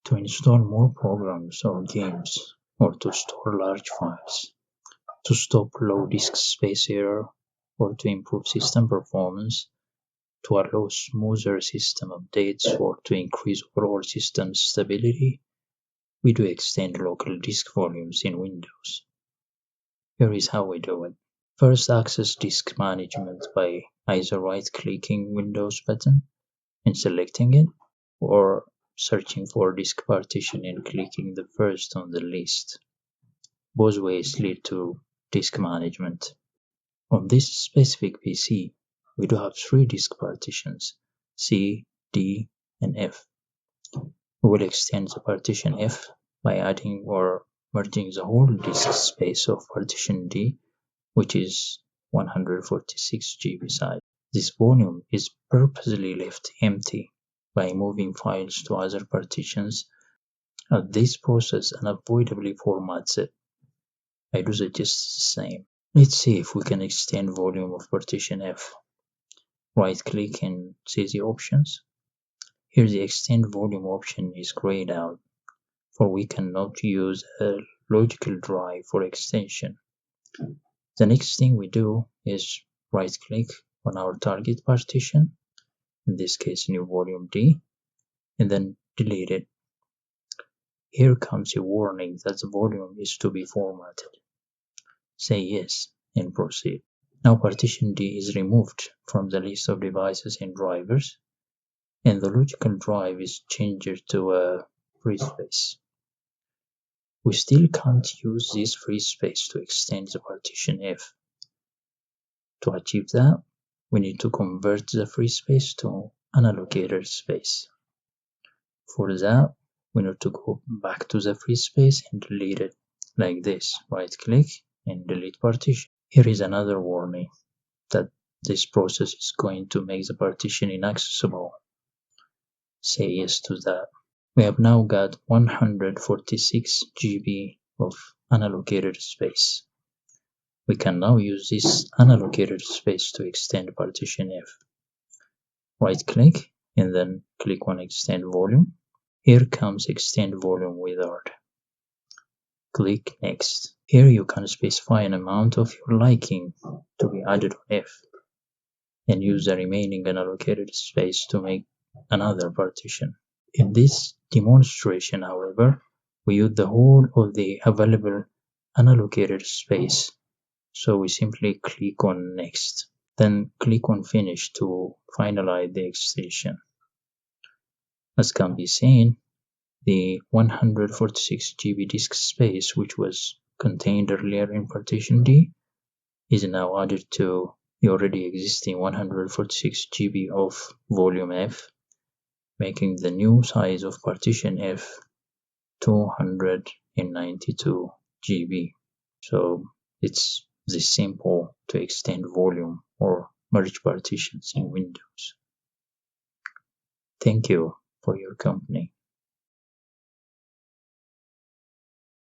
to install more programs or games, or to store large files, to stop low disk space error, or to improve system performance, to allow smoother system updates, or to increase overall system stability, we do extend local disk volumes in Windows. Here is how we do it. First, access disk management by either right-clicking Windows button and selecting it, or searching for disk partition and clicking the first on the list. Both ways lead to disk management. On this specific PC, we do have 3 disk partitions, C, D, and F. We will extend the partition F by adding or merging the whole disk space of partition D, which is 146 GB size. This volume is purposely left empty by moving files to other partitions, as this process unavoidably formats it. I do suggest the same. Let's see if we can extend volume of partition F. Right-click and see the options. Here the extend volume option is grayed out, for we cannot use a logical drive for extension. The next thing we do is right-click on our target partition, in this case new volume D, and then delete it. Here comes a warning that the volume is to be formatted. Say yes and proceed. Now partition D is removed from the list of devices and drivers, and the logical drive is changed to a free space. We still can't use this free space to extend the partition F. To achieve that, we need to convert the free space to unallocated space. For that, we need to go back to the free space and delete it, like this. Right-click and delete partition. Here is another warning that this process is going to make the partition inaccessible. Say yes to that. We have now got 146 GB of unallocated space. We can now use this unallocated space to extend partition F. Right-click and then click on Extend Volume. Here comes Extend Volume Without. Click Next. Here you can specify an amount of your liking to be added on F, and use the remaining unallocated space to make another partition. In this demonstration, however, we use the whole of the available unallocated space, so we simply click on Next, then click on Finish to finalize the extension. As can be seen, the 146 GB disk space, which was contained earlier in partition D, is now added to the already existing 146 GB of volume F, making the new size of partition F 292 GB. So it's this simple to extend volume or merge partitions in Windows. Thank you for your company.